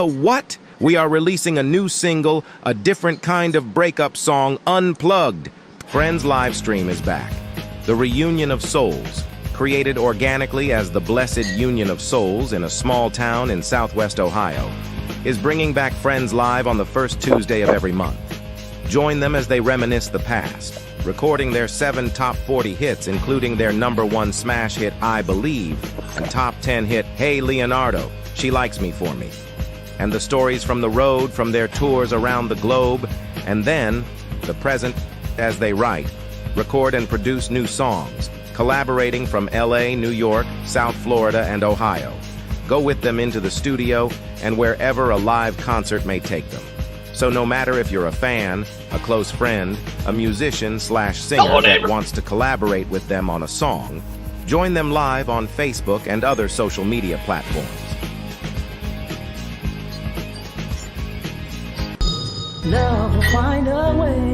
the what? We are releasing a new single, a different kind of breakup song, Unplugged. Friends Livestream is back. The reunion of souls, created organically as the Blessid Union of Souls in a small town in southwest Ohio, is bringing back Friends Live on the first Tuesday of every month. Join them as they reminisce the past, recording their 7 top 40 hits, including their #1 smash hit, I Believe, and top 10 hit, Hey Leonardo, She Likes Me For Me, and the stories from the road, from their tours around the globe, and then the present as they write, record and produce new songs, collaborating from LA, New York, South Florida, and Ohio. Go with them into the studio and wherever a live concert may take them. So no matter if you're a fan, a close friend, a musician/singer that wants to collaborate with them on a song, join them live on Facebook and other social media platforms. Love will find a way.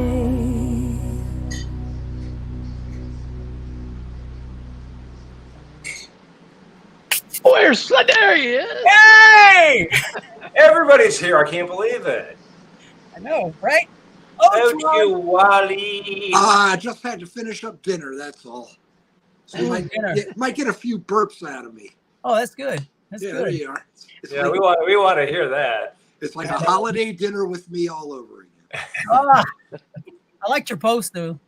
There he is. Hey! Everybody's here. I can't believe it. I know, right? Oh, you Wally. I just had to finish up dinner, that's all. So you might get a few burps out of me. Oh, that's good. That's yeah, good. there you are. It's Yeah, like, we want to hear that. it's like a holiday dinner with me all over again. I liked your post, though.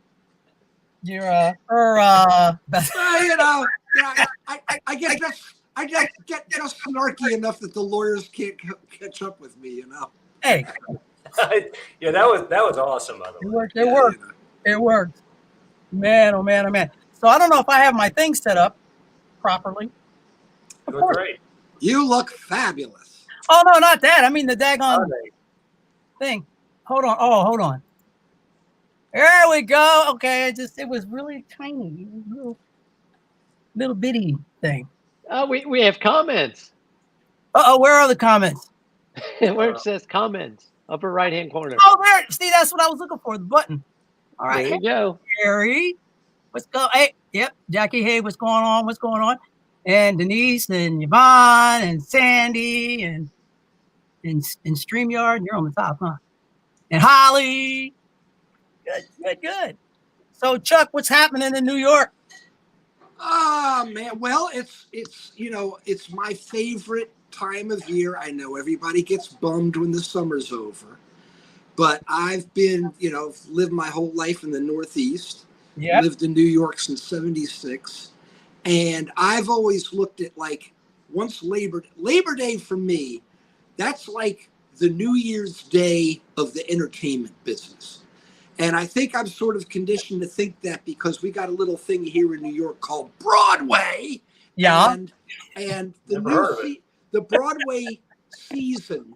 Your I just get just snarky enough that the lawyers can't catch up with me, you know. Hey, Yeah, that was awesome, by the it way. worked. It worked. It worked. Man, oh man, oh man. So I don't know if I have my thing set up properly. You look great. You look fabulous. Oh no, not that. I mean the daggone thing. Hold on. Oh, hold on. There we go. Okay, it was really tiny. Little bitty thing. We have comments. Uh-oh, where are the comments? Where it says comments, upper right-hand corner. Oh, there. See, that's what I was looking for, the button. All right. There you go. Harry, what's going on? Hey, yep, Jackie, hey, what's going on? What's going on? And Denise and Yvonne and Sandy and StreamYard. You're on the top, huh? And Holly. Good. So, Chuck, what's happening in New York? Man, well, it's my favorite time of year. I know everybody gets bummed when the summer's over, but I've been, lived my whole life in the Northeast. Yeah. Lived in New York since '76, and I've always looked at once Labor Day for me, that's like the New Year's Day of the entertainment business. And I think I'm sort of conditioned to think that because we got a little thing here in New York called Broadway. Yeah. And the Broadway season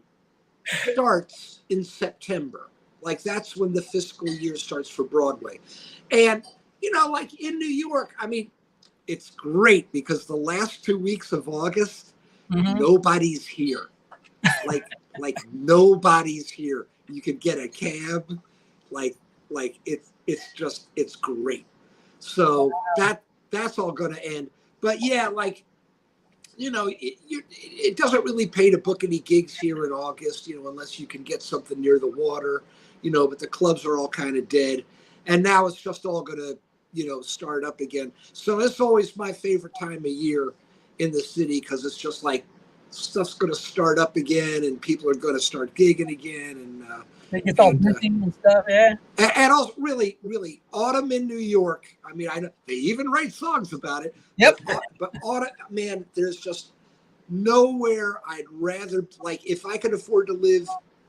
starts in September. Like that's when the fiscal year starts for Broadway. And, like in New York, I mean, it's great because the last 2 weeks of August, nobody's here. Like nobody's here. You could get a cab. It's great. So that's all going to end. But yeah, it doesn't really pay to book any gigs here in August, unless you can get something near the water, but the clubs are all kind of dead. And now it's just all going to, start up again. So it's always my favorite time of year in the city because it's just like stuff's going to start up again and people are going to start gigging again. And it's all busy and stuff, yeah. And also, really, really, autumn in New York. I mean, I know they even write songs about it. Yep. But autumn, man, there's just nowhere I'd rather, if I could afford to live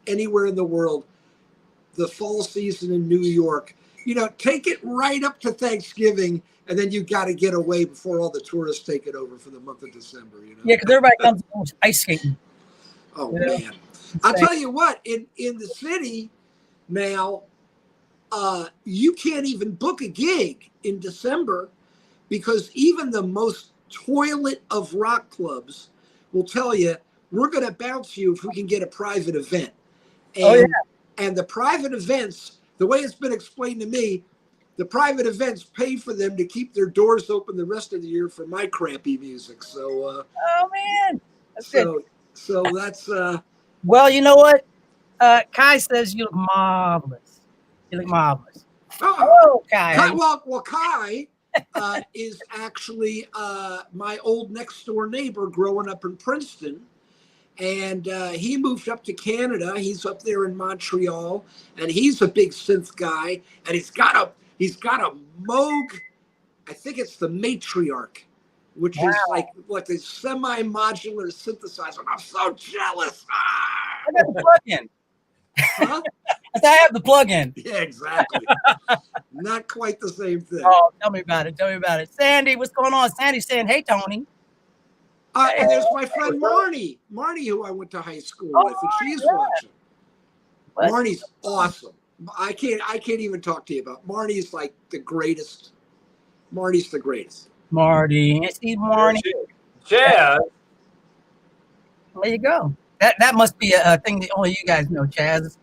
anywhere in the world, the fall season in New York, take it right up to Thanksgiving, and then you got to get away before all the tourists take it over for the month of December, Yeah, because everybody comes ice skating. Oh, man. I'll tell you what, in the city now, you can't even book a gig in December because even the most toilet of rock clubs will tell you, we're going to bounce you if we can get a private event. And the private events, the way it's been explained to me, the private events pay for them to keep their doors open the rest of the year for my crappy music. So, oh man, that's good. So that's Well, you know what? Kai says you look marvelous. You look marvelous. Oh, Kai. Kai is actually my old next door neighbor growing up in Princeton. And he moved up to Canada. He's up there in Montreal, and he's a big synth guy. And he's got a Moog. I think it's the Matriarch, which is like a semi-modular synthesizer. And I'm so jealous. I got the plug-in. Huh? I have the plug-in. Yeah, exactly. Not quite the same thing. Oh, tell me about it. Tell me about it. Sandy, what's going on? Sandy's saying, "Hey, Tony." And there's my friend Marnie, who I went to high school with, and she's watching. Marnie's awesome. I can't even talk to you about Marnie's like the greatest. Marnie's the greatest. Marty, see Marty. Chaz. There you go. That must be a thing that only you guys know, Chaz.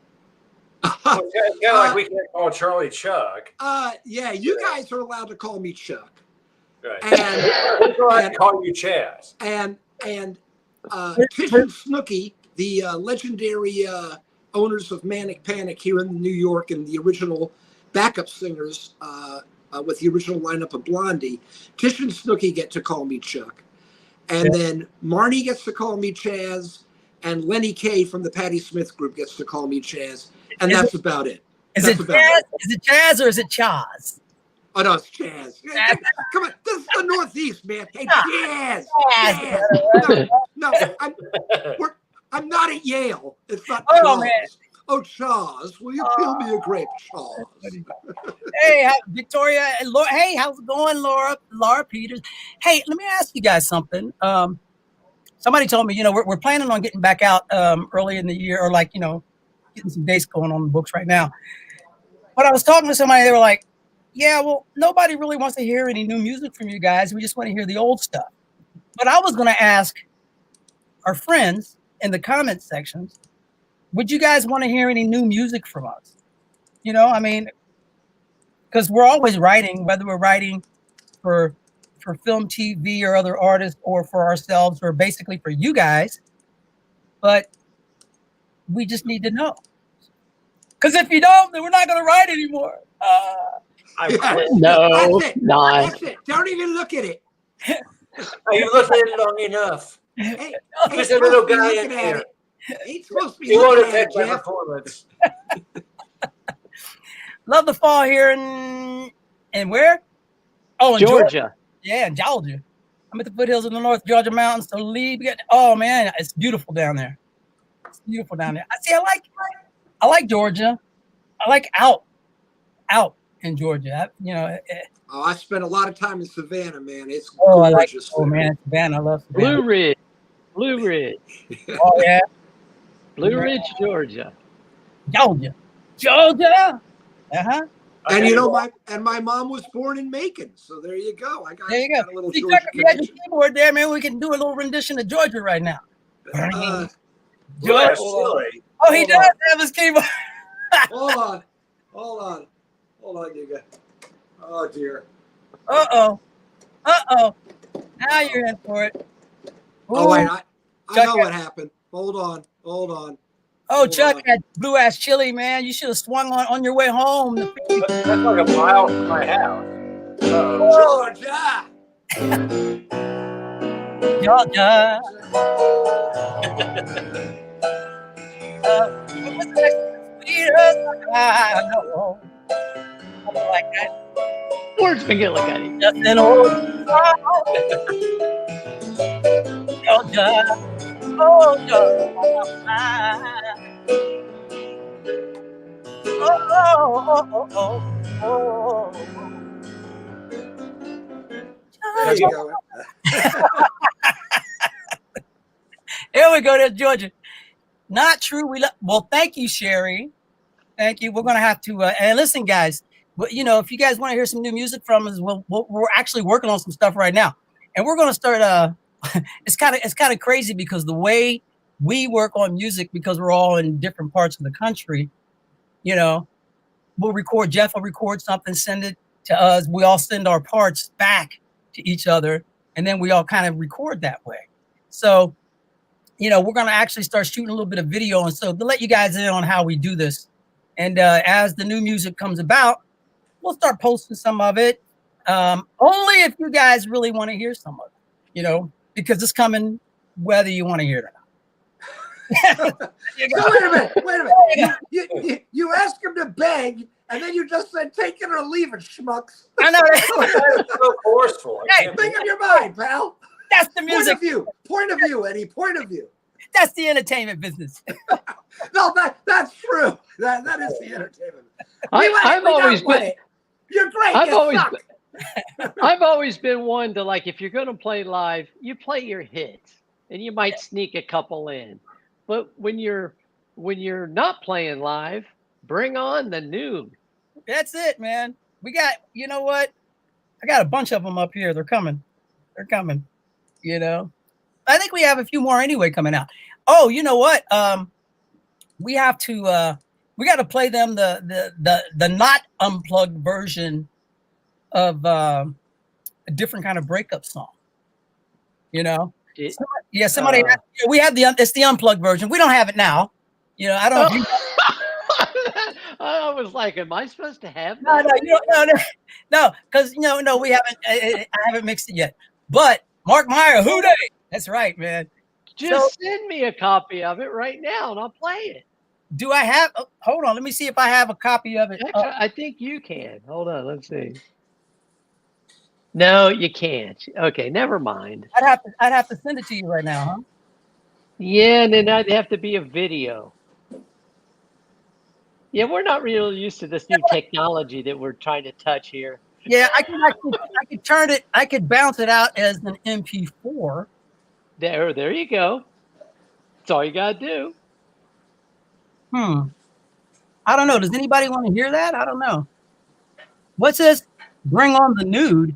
Well, yeah, like we can't call Charlie Chuck. Yeah, you guys are allowed to call me Chuck. Right. And we're allowed to call you Chaz. And Tish and Snooky, the legendary owners of Manic Panic here in New York, and the original backup singers with the original lineup of Blondie, Tish and Snooky get to call me Chuck. And then Marnie gets to call me Chaz, and Lenny Kay from the Patti Smith group gets to call me Chaz. And that's about it. Is it Chaz or is it Chaz? Oh, no, it's Chaz. Come on, this is the Northeast, man. Hey, Chaz. No, I'm not at Yale. It's not Charles. Man. Oh, Charles, will you peel me a grape, Charles? Hey, Victoria. Hey, how's it going, Laura Peters? Hey, let me ask you guys something. Somebody told me, we're planning on getting back out early in the year, or getting some dates going on the books right now. But I was talking to somebody, they were like, yeah, well, nobody really wants to hear any new music from you guys. We just want to hear the old stuff. But I was going to ask our friends in the comment sections, would you guys want to hear any new music from us? Because we're always writing, whether we're writing for film, TV, or other artists, or for ourselves, or basically for you guys. But we just need to know. Because if you don't, then we're not going to write anymore. No, not. That's it. Don't even look at it. You looked at it long enough. Hey, There's a little guy in there. Ain't supposed to be You won't looking at affect it, my Jeff. performance. Love the fall here in where? Oh, in Georgia. Yeah, in Georgia. I'm at the foothills of the North Georgia mountains. So oh man, it's beautiful down there. It's beautiful down there. I like Georgia. I like out in Georgia. I spent a lot of time in Savannah, man. It's gorgeous. I like man, Savannah. I love Savannah. Blue Ridge. Oh yeah. Blue Ridge, Georgia. Georgia. Uh-huh. And my mom was born in Macon, so there you go. There you go. A little See, Georgia Chuck, if you had your keyboard there, man, we can do a little rendition of Georgia right now. Georgia. Silly. Oh, he does have his keyboard. Hold on, you guys. Oh dear. Uh-oh. Now you're in for it. Ooh. Oh wait, I know what happened. Hold on. Oh, Chuck had blue ass chili, man. You should have swung on your way home. That's like a mile from my house. Georgia. Georgia. What's the next sweetest I know? Something like that. Words McGillicuddy. Just an old song. Georgia. Oh, Georgia. Oh. There you go. Here we go. There's Georgia. Not true. Well, thank you, Sherry. Thank you. We're going to have to, and listen, guys, if you guys want to hear some new music from us, we're actually working on some stuff right now. And we're going to start, it's kind of crazy because the way we work on music, because we're all in different parts of the country, we'll record, Jeff will record something, send it to us. We all send our parts back to each other, and then we all kind of record that way. So we're going to actually start shooting a little bit of video. And so to let you guys in on how we do this. And as the new music comes about, we'll start posting some of it. Only if you guys really want to hear some of it, because it's coming whether you want to hear it or not. So wait a minute. You asked him to beg, and then you just said, take it or leave it, schmucks. I know. That's so forceful. Hey, Think of your mind, pal. That's the music. Point of view, Eddie. Point of view. That's the entertainment business. No, that's true. That is the entertainment. I've always been. You're great. I've always been one to, like, if you're going to play live, you play your hits, and you might sneak a couple in. But when you're not playing live, bring on the new. That's it, man. We got, you know what? I got a bunch of them up here. They're coming. I think we have a few more anyway coming out. Oh, you know what? We have to we got to play them the not unplugged version of a different kind of breakup song. Somebody we have it's the unplugged version. We don't have it now. I don't know if you I was like, am I supposed to have that? No, because no, we haven't. I haven't mixed it yet. But Mark Meyer, who dey? That's right, man. Just send me a copy of it right now, and I'll play it. Do I have? Hold on, let me see if I have a copy of it. Actually, I think you can. Hold on, let's see. No, you can't. Okay, never mind. I'd have to send it to you right now, huh? Yeah, and then I'd have to be a video. Yeah, we're not really used to this new technology that we're trying to touch here. Yeah, I could turn it. I could bounce it out as an MP4. There you go. That's all you gotta do. I don't know. Does anybody want to hear that? I don't know. What's this? Bring on the nude.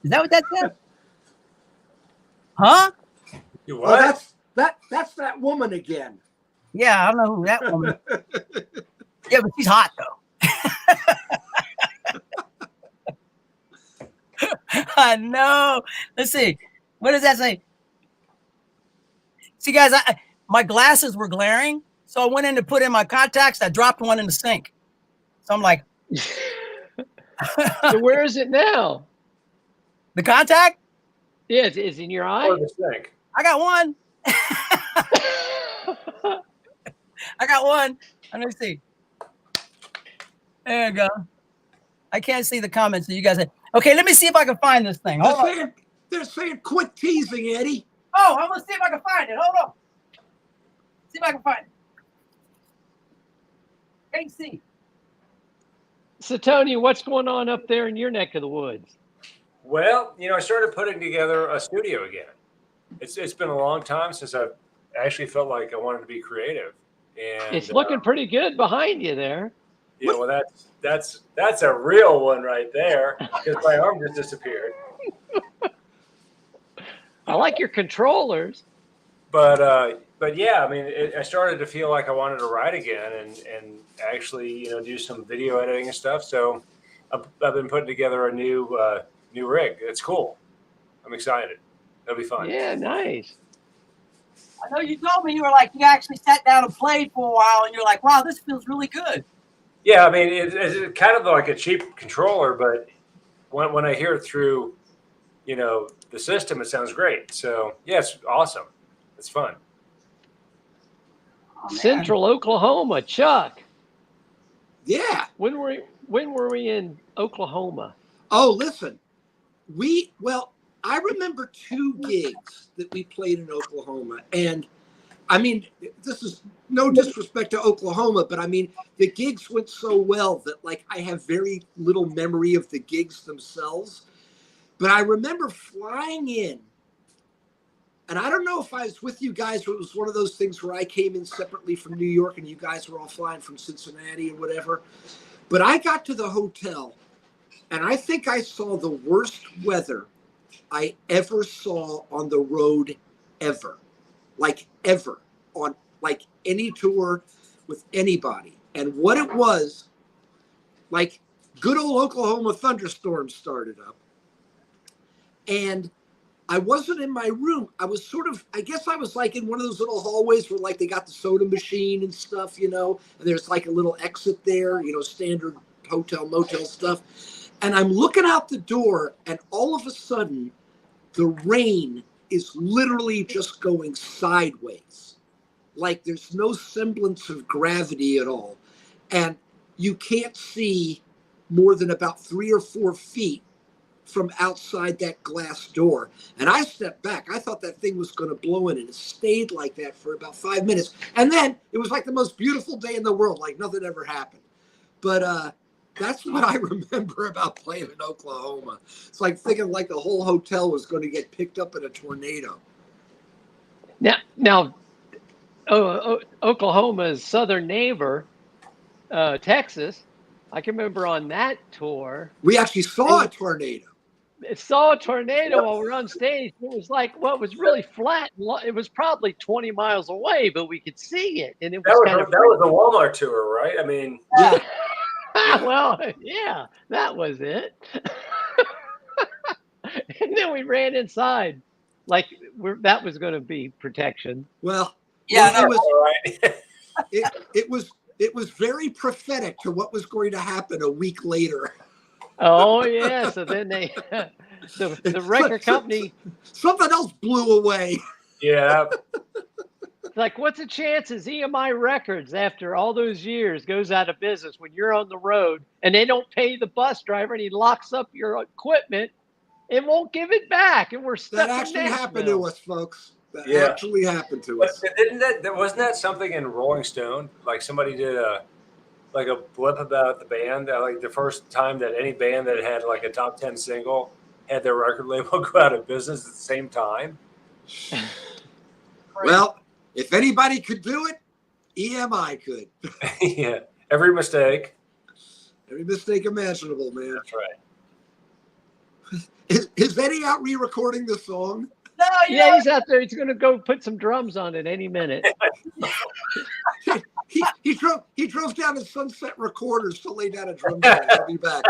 Is that what that said? Huh? You what? That's that woman again. Yeah, I don't know who that woman is. Yeah, but she's hot though. I know. Let's see. What does that say? See, guys, my glasses were glaring, so I went in to put in my contacts. I dropped one in the sink. So I'm like, so where is it now? The contact? Yeah, it's in your eye. Or the sink. I got one. I got one. Let me see. There you go. I can't see the comments that you guys had. Okay, let me see if I can find this thing. Hold on. They're saying quit teasing, Eddie. Oh, I'm gonna see if I can find it. Hold on. See if I can find it. Can't see. So, Tony, what's going on up there in your neck of the woods? Well, I started putting together a studio again. It's been a long time since I've actually felt like I wanted to be creative. And it's looking pretty good behind you there. Yeah, well, that's a real one right there because my arm just disappeared. I like your controllers. But yeah, I mean, I started to feel like I wanted to write again and actually, do some video editing and stuff. So I've been putting together a new rig. It's cool. I'm excited. It'll be fun. Yeah, nice. I know you told me you actually sat down and played for a while, and you're like, wow, this feels really good. Yeah, I mean, it's kind of like a cheap controller, but when I hear it through, the system, it sounds great. So yeah, it's awesome. It's fun. Oh, Central Oklahoma, Chuck. Yeah. When were we in Oklahoma? Oh, listen, I remember 2 gigs that we played in Oklahoma, and I mean, this is no disrespect to Oklahoma, but I mean, the gigs went so well that I have very little memory of the gigs themselves. But I remember flying in, and I don't know if I was with you guys, or it was one of those things where I came in separately from New York and you guys were all flying from Cincinnati or whatever. But I got to the hotel, and I think I saw the worst weather I ever saw on the road ever. Ever on any tour with anybody. And what it was, good old Oklahoma thunderstorms started up. And I wasn't in my room. I was sort of, I guess I was like in one of those little hallways where like they got the soda machine and stuff, you know, and there's like a little exit there, you know, standard hotel, motel stuff. And I'm looking out the door and all of a sudden the rain is literally just going sideways. Like there's no semblance of gravity at all. And you can't see more than about 3 or 4 feet from outside that glass door. And I stepped back. I thought that thing was going to blow in, and it stayed like that for about 5 minutes. And then it was like the most beautiful day in the world, like nothing ever happened. But that's what I remember about playing in Oklahoma. It's like thinking like the whole hotel was going to get picked up in a tornado. Now, Oklahoma's southern neighbor, Texas, I can remember on that tour. We actually saw a tornado. Saw a tornado while we were on stage. It was like, well, it was really flat. It was probably 20 miles away, but we could see it. And it was that was the Walmart tour, right? I mean, Yeah. well, yeah, that was it. And then we ran inside like that was going to be protection. Well, Yeah, it no, was, all right. it was very prophetic to what was going to happen a week later. Oh, yeah. So then the record company. Something else blew away. Yeah. Like, what's the chances EMI Records, after all those years, goes out of business when you're on the road and they don't pay the bus driver and he locks up your equipment and won't give it back? And we're stuck. That actually happened to us, folks. That Yeah. actually happened to But us. wasn't that something in Rolling Stone? Like somebody did a blip about the band, like the first time that any band that had like a top 10 single had their record label go out of business at the same time. Well, if anybody could do it, EMI could. Yeah, every mistake. Every mistake imaginable, man. That's right. Is Eddie out re-recording the song? no, Yeah, he's out there. He's going to go put some drums on it any minute. He drove down to Sunset Recorders to lay down a drum track. I'll be back.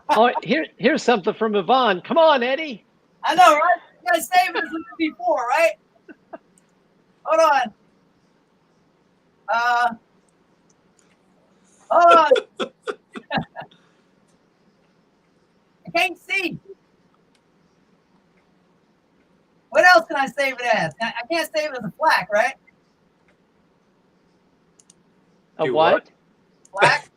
Oh, here's something from Yvonne. Come on, Eddie. I know, right? You gotta save it before, right? Hold on. Hold on. I can't see. What else can I save it as? I can't save it as a FLAC, right? A Do what? FLAC?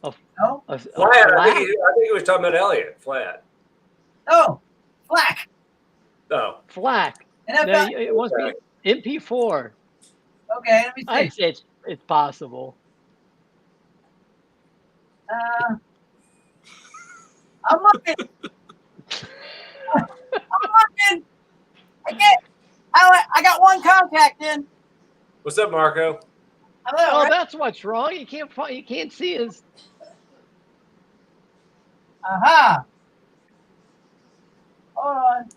A- No? A Flat. I flat? think he was talking about Elliot. Flat. Oh, FLAC. No. FLAC. And I've No, got, it must be MP4. okay, let me see. I'd say it's possible. I'm looking. I'm looking. I got one contact in. What's up, Marco? Hello, Oh, right? that's what's wrong. You can't see his. Aha. Hold on.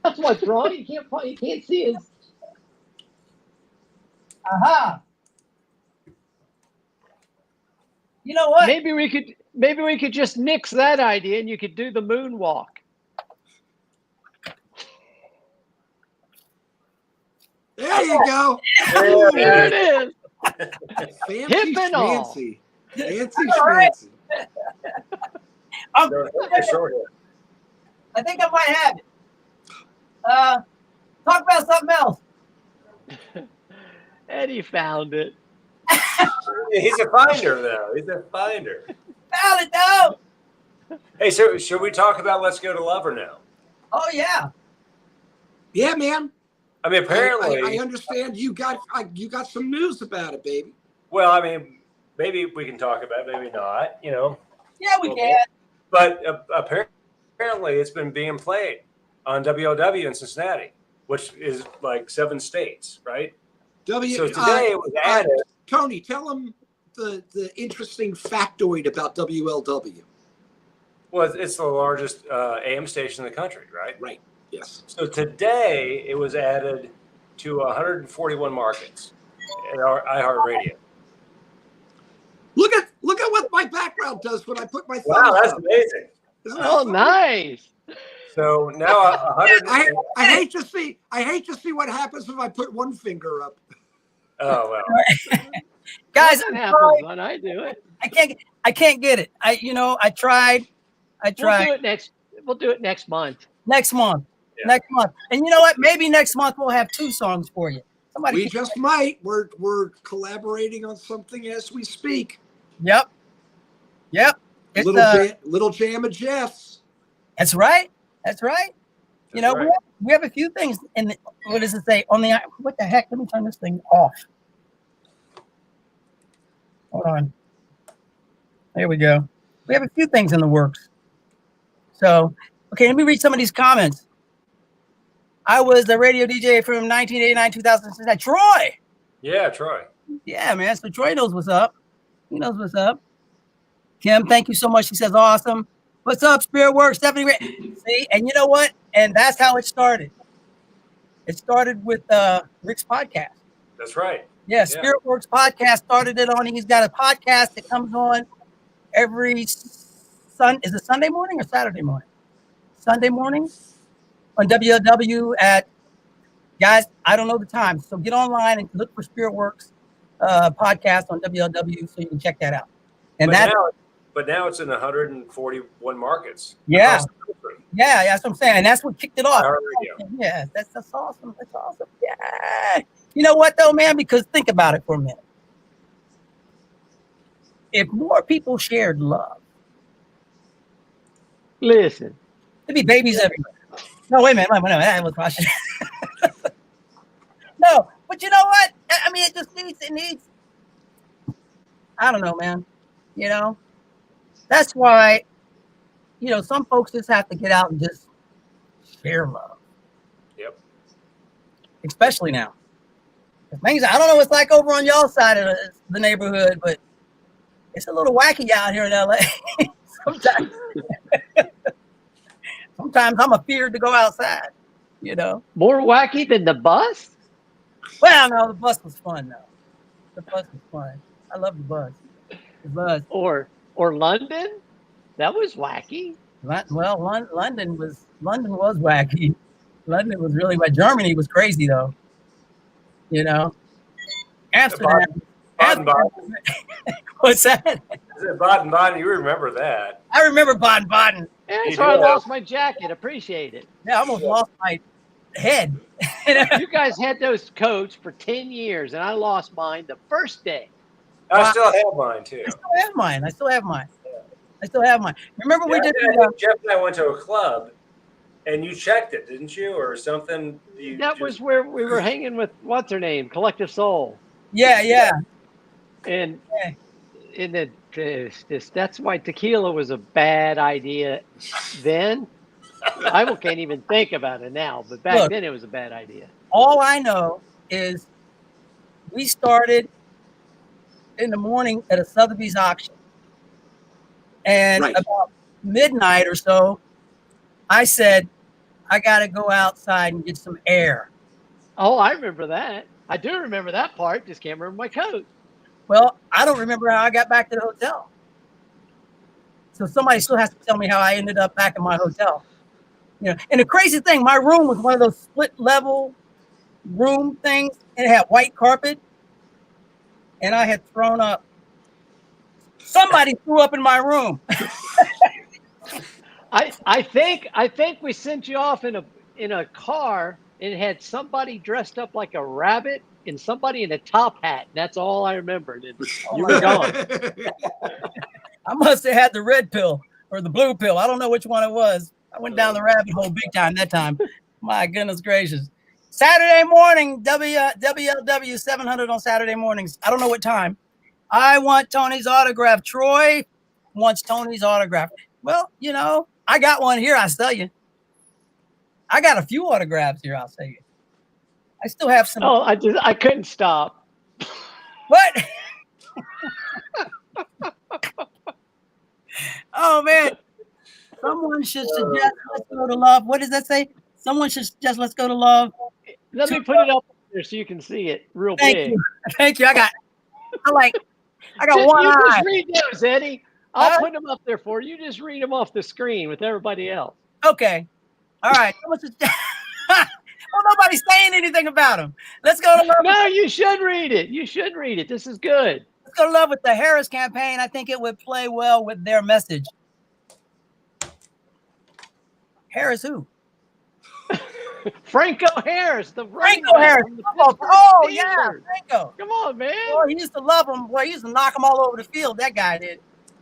That's what's wrong. You can't see his. Aha. You know what? Maybe we could just nix that idea and you could do the moonwalk. There you go. There it is. Fancy Hip and all. schmancy. Fancy All right. schmancy. I'm, Short hair. I think I might have it. Talk about something else. Eddie found it. He's a finder, though. He's a finder. Found it though. Hey, so should we talk about Let's Go to Lover now? Oh yeah. Yeah, man. I mean, apparently. I understand you got some news about it, baby. Well, I mean, maybe we can talk about it, maybe not, you know. Yeah, we can. But apparently it's been being played on WLW in Cincinnati, which is like 7 states, right? So today it was added. Tony, tell them the interesting factoid about WLW. Well, it's the largest AM station in the country, right? Right. Yes. So today it was added to 141 markets in our iHeartRadio. Look at what my background does when I put my thumbs Wow, that's up. amazing. Isn't that Oh, funny? nice. So now 100. I hate to see what happens if I put one finger up. Oh well. Guys, That I'm happens sorry. when I do it. I can't get it. I tried. We'll do it next. We'll do it next month. Next month. Yeah. Next month. And you know what? Maybe next month we'll have 2 songs for you. Somebody We keep- just might. We're collaborating on something as we speak. Yep. It's Little jam of Jeff's. That's right. That's right. You know, Right. we have a few things in the, what does it say on the, what the heck? Let me turn this thing off. Hold on. There we go. We have a few things in the works. So, okay, let me read some of these comments. I was the radio DJ from 1989, 2006. Troy. Yeah, Troy. Yeah, man. So Troy knows what's up. He knows what's up. Kim, thank you so much. She says, awesome. What's up, Spirit Works? Stephanie. See, and you know what? And that's how it started. It started with Rick's podcast. That's right. Yeah, Spirit Works podcast started it on. He's got a podcast that comes on every is it Sunday morning or Saturday morning? Sunday morning on WLW at, guys, I don't know the time. So get online and look for Spirit Works podcast on WLW so you can check that out. And but now it's in 141 markets. Yeah. across the country. Yeah, that's what I'm saying. And that's what kicked it off. iHeartRadio. Yeah, that's awesome. That's awesome. Yeah. You know what though, man? Because think about it for a minute. If more people shared love, Listen, there'd be babies everywhere. No, wait a minute. That was Russia. No, but you know what? I mean, it needs. I don't know, man. You know, that's why, you know, some folks just have to get out and just share love. Yep. Especially now. Things, I don't know what it's like over on y'all side of the neighborhood, but it's a little wacky out here in LA. Sometimes. Sometimes I'm afeared to go outside, you know. more wacky than the bus? Well, no, the bus was fun, though. The bus was fun. I love the bus. The bus. Or London? That was wacky. Well, London was wacky. London was really wacky. Germany was crazy, though. You know. Amsterdam. Baden-Baden. What's that? Baden-Baden, you remember that. I remember Baden-Baden. Yeah, that's You why I do. lost my jacket. Appreciate it. Yeah, I almost lost my head. You guys had those coats for 10 years, and I lost mine the first day. I still have mine too. I still have mine. Remember we did Jeff and I went to a club, and you checked it, didn't you, or something? That was where we were hanging with what's her name, Collective Soul, yeah. and that's why tequila was a bad idea then. I can't even think about it now, but back then it was a bad idea. All I know is we started in the morning at a Sotheby's auction. And Right. about midnight or so, I said, I got to go outside and get some air. Oh, I remember that. I do remember that part. Just can't remember my coat. Well, I don't remember how I got back to the hotel. So somebody still has to tell me how I ended up back in my hotel. You know, and the crazy thing, my room was one of those split level room things. And it had white carpet. And I had thrown up. Somebody threw up in my room. I think we sent you off in a car and it had somebody dressed up like a rabbit and somebody in a top hat. And that's all I remembered. And you were gone. I must have had the red pill or the blue pill. I don't know which one it was. I went down the rabbit hole big time that time. My goodness gracious. Saturday morning, WLW 700 on Saturday mornings. I don't know what time. I want Tony's autograph. Troy wants Tony's autograph. Well, you know, I got one here, I'll tell you. I got a few autographs here, I'll tell you. I still have some. Oh, I couldn't stop. What? Oh, man. Someone should suggest let's go to love. What does that say? Someone should suggest let's go to love. Let me put it up there so you can see it real big. Thank you. I got Just, one you eye. just read those, Eddie. I'll put them up there for you. Just read them off the screen with everybody else. Okay. All right. Well, nobody's saying anything about him. Let's go to love. No, you should read it. You should read it. This is good. Let's go to love with the Harris campaign. I think it would play well with their message. Harris who? Franco Harris, the Franco Harris. Oh, yeah, Franco. Come on, man. Boy, he used to love him. Boy, he used to knock him all over the field. That guy did.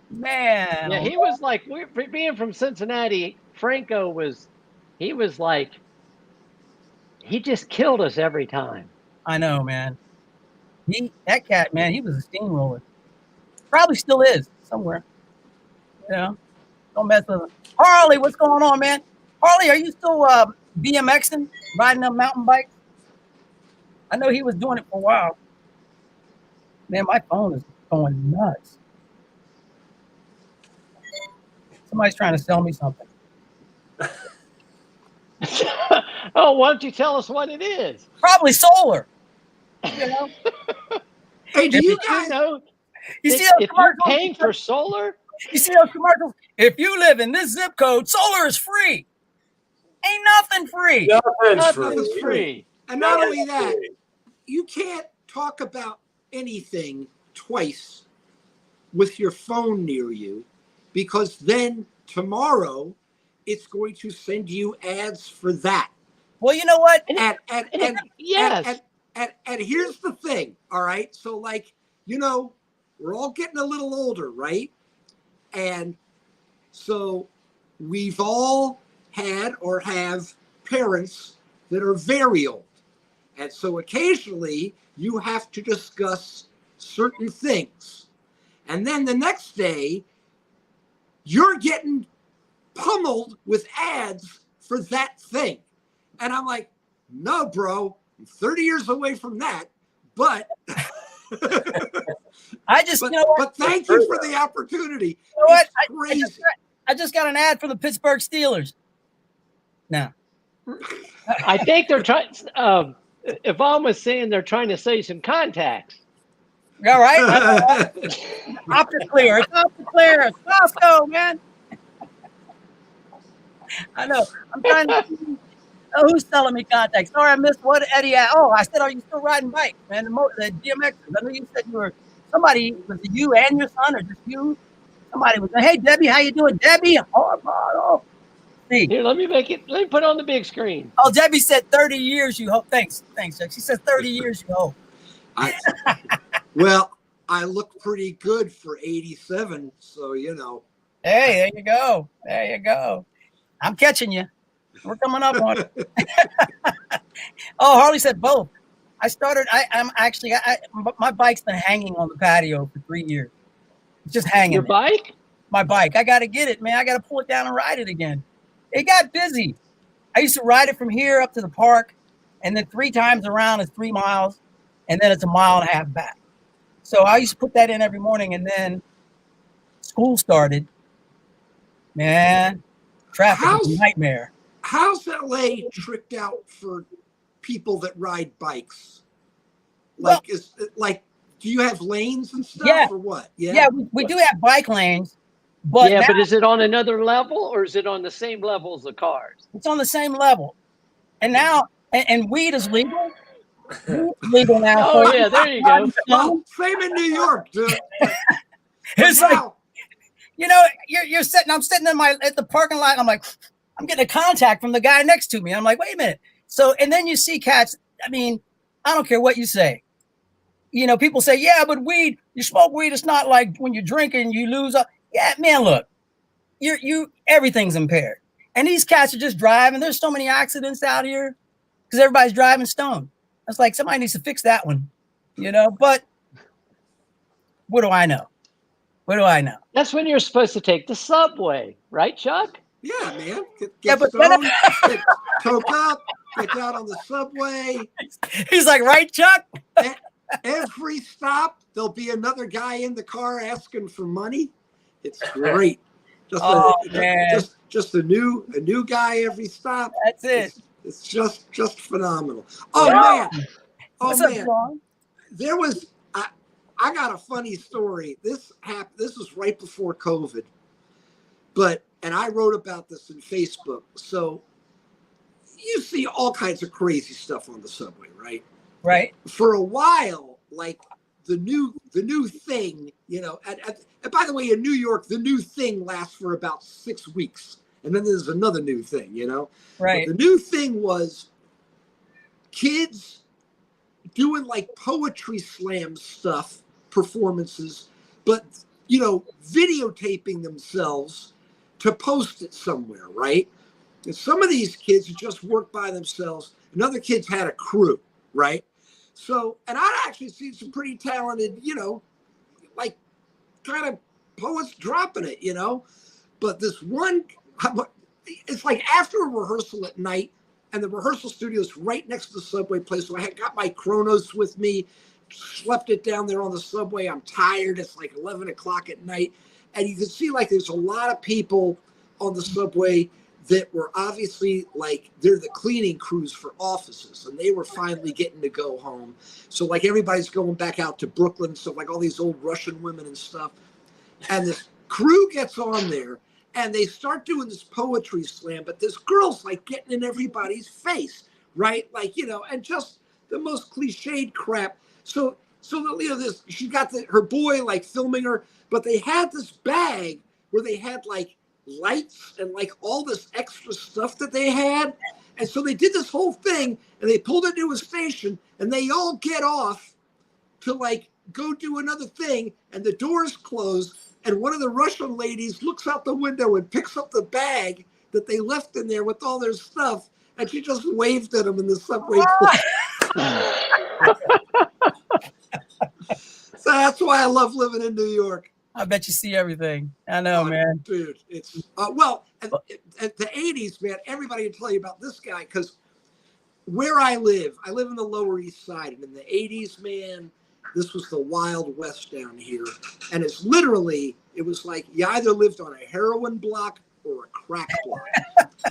Man. Yeah, he was like, being from Cincinnati, Franco was, he just killed us every time. I know, man. That cat, man, he was a steamroller. Probably still is somewhere. You know, don't mess with him. Harley, what's going on, man? Harley, are you still BMXing, riding a mountain bike? I know he was doing it for a while. Man, my phone is going nuts. Somebody's trying to sell me something. Oh, why don't you tell us what it is? Probably solar. You know? Hey, do you guys know? You see If you're paying for solar, you see those commercials? If you live in this zip code, solar is free. Ain't nothing free. nothing's free. And not only that, you can't talk about anything twice with your phone near you, because then tomorrow it's going to send you ads for that. Well, you know what? And Yes. And here's the thing, all right? So, like, you know, we're all getting a little older, right? And so we've all had or have parents that are very old. And so occasionally you have to discuss certain things. And then the next day, you're getting pummeled with ads for that thing. And I'm like, no, bro, I'm 30 years away from that. But but thank you for the opportunity. You know what? It's crazy. I just got an ad for the Pittsburgh Steelers. No. I think they're trying. Yvonne was saying they're trying to sell you some contacts. All right. Opticlear. It's Opticlear. It's Costco, man. I know. I'm trying to. Oh, who's selling me contacts? Sorry, I missed what Eddie asked. Oh, I said, are you still riding bikes, man? The DMXers. I know you said you were. Somebody, was it you and your son, or just you? Somebody was like, hey, Debbie, how you doing? Debbie? Oh. See. Here, let me put it on the big screen. Oh, Debbie said 30 years you hope. Thanks, Jack. She says 30 years you hope. Well, I look pretty good for 87, so you know. Hey, there you go. There you go. I'm catching you. We're coming up on it. Oh, Harley said both. My bike's been hanging on the patio for 3 years. It's just hanging. Your bike? My bike. I got to get it, man. I got to pull it down and ride it again. It got busy. I used to ride it from here up to the park, and then 3 times around is 3 miles, and then it's a mile and a half back. So I used to put that in every morning, and then school started. Man, traffic is a nightmare. How's LA tricked out for people that ride bikes? Like, do you have lanes and stuff or what? Yeah, we do have bike lanes. But but is it on another level, or is it on the same level as the cars? It's on the same level. And now, and weed is legal. Weed is legal now. Oh, yeah, there you go. Well, same in New York, dude. It's like, you know, I'm sitting at the parking lot. I'm like, I'm getting a contact from the guy next to me. I'm like, wait a minute. So, and then you see cats. I mean, I don't care what you say. You know, people say, yeah, but weed, you smoke weed. It's not like when you're drinking, you lose. Yeah, man, look, everything's impaired. And these cats are just driving. There's so many accidents out here because everybody's driving stoned. It's like somebody needs to fix that one, you know, but what do I know? What do I know? That's when you're supposed to take the subway, right, Chuck? Yeah, man. Get stoned, get coked up, get out on the subway. He's like, right, Chuck? Every stop, there'll be another guy in the car asking for money. It's great. Just a new guy every stop. That's it. It's just phenomenal. Oh man. What's up, Ron? There was I got a funny story. This was right before COVID. And I wrote about this in Facebook. So you see all kinds of crazy stuff on the subway, right? Right. For a while, like the new thing, you know, and by the way, in New York, the new thing lasts for about 6 weeks. And then there's another new thing, you know? Right. But the new thing was kids doing like poetry slam stuff, performances, but, you know, videotaping themselves to post it somewhere, right? And some of these kids just worked by themselves, and other kids had a crew, right? So, and I'd actually seen some pretty talented, you know, like kind of poets dropping it, you know? But this one, it's like after a rehearsal at night, and the rehearsal studio is right next to the subway place. So I had got my Chronos with me, slept it down there on the subway. I'm tired. It's like 11 o'clock at night. And you can see like there's a lot of people on the subway that were obviously like, they're the cleaning crews for offices, and they were finally getting to go home. So like everybody's going back out to Brooklyn. So like all these old Russian women and stuff. And this crew gets on there and they start doing this poetry slam, but this girl's like getting in everybody's face, right? Like, you know, and just the most cliched crap. So you know, she got her boy like filming her, but they had this bag where they had like lights and like all this extra stuff that they had. And so they did this whole thing and they pulled into a station and they all get off to like go do another thing, and the doors close. And one of the Russian ladies looks out the window and picks up the bag that they left in there with all their stuff. And she just waved at them in the subway. So that's why I love living in New York. I bet you see everything. I know, man. Dude, it's, well, at the 80s, man, everybody would tell you about this guy, because where I live in the Lower East Side. And in the 80s, man, this was the Wild West down here. And it's literally, it was like you either lived on a heroin block or a crack block.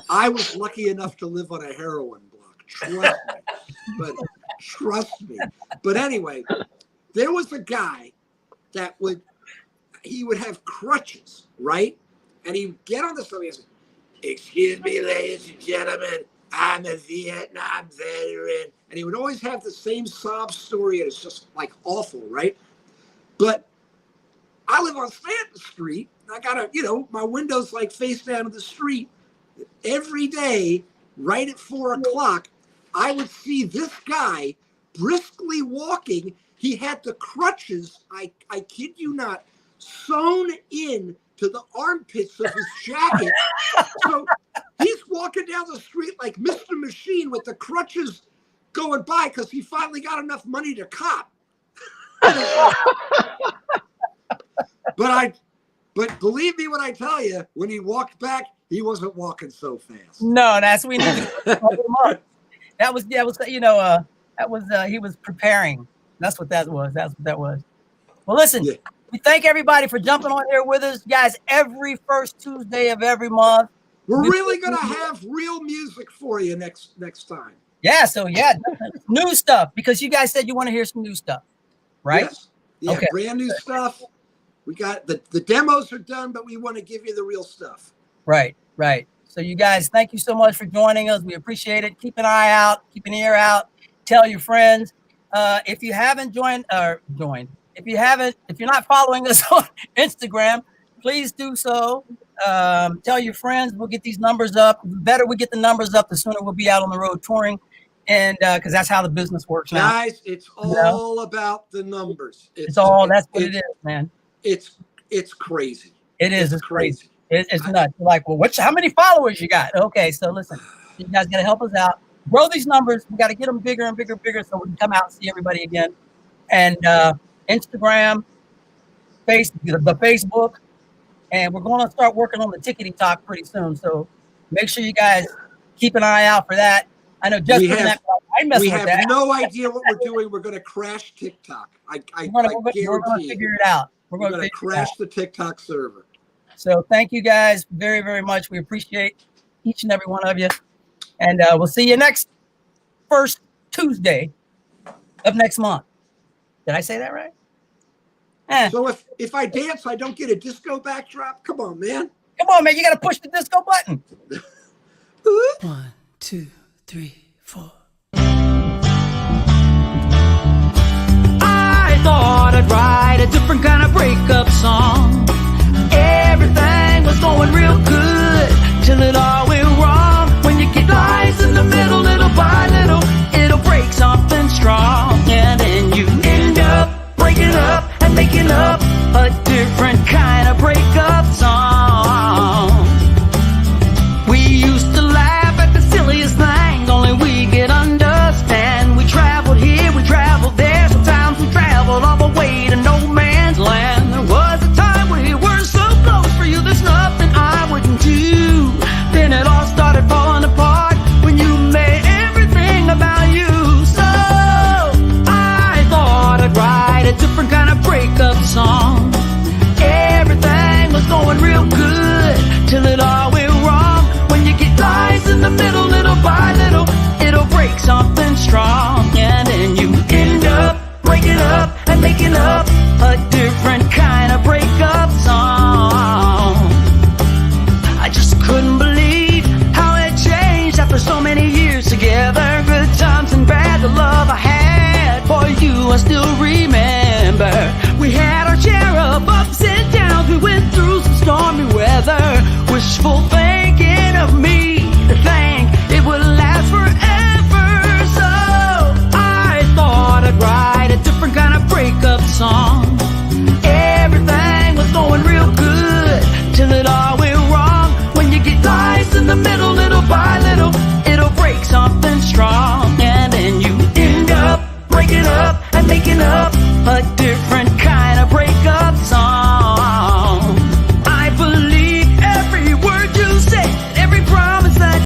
I was lucky enough to live on a heroin block. Trust me. But anyway, there was a guy that he would have crutches, right? And he would get on the subway and say, "Excuse me, ladies and gentlemen, I'm a Vietnam veteran." And he would always have the same sob story, and it's just like awful, right? But I live on Stanton Street. I got my window's like face down to the street. Every day, right at 4 o'clock, I would see this guy briskly walking. He had the crutches, I kid you not, sewn in to the armpits of his jacket. So he's walking down the street like Mr. Machine with the crutches going by because he finally got enough money to cop. But believe me when I tell you, when he walked back, he wasn't walking so fast. No, that's we need to that was he was preparing. That's what that was. That's what that was. Well, listen, we thank everybody for jumping on here with us, guys. Every first Tuesday of every month, we're really gonna have real music for you next time. Yeah. So new stuff, because you guys said you want to hear some new stuff, right? Yes. Yeah, okay. Brand new stuff. We got the demos are done, but we want to give you the real stuff. Right. So you guys, thank you so much for joining us. We appreciate it. Keep an eye out, keep an ear out. Tell your friends. If you haven't joined, if you're not following us on Instagram, please do so. Tell your friends. We'll get these numbers up. The better we get the numbers up, the sooner we'll be out on the road touring. And because that's how the business works now. Guys, it's all about the numbers. That's what it is, man. It's crazy. It is. It's crazy. It's nuts. You're like, well, how many followers you got? Okay, so listen, you guys got to help us out. Grow these numbers. We got to get them bigger and bigger, so we can come out and see everybody again. And Instagram, the Facebook, and we're going to start working on the Tickety Talk pretty soon. So make sure you guys keep an eye out for that. I know Justin. We have no idea what we're doing. We're going to crash TikTok. I guarantee we're going to figure it out. We're going to crash the TikTok server. So thank you guys very, very much. We appreciate each and every one of you. And we'll see you next first Tuesday of next month. Did I say that right? So if I dance, I don't get a disco backdrop? Come on, man. You got to push the disco button. 1, 2, 3. 3, 4. I thought I'd write a different kind of breakup song.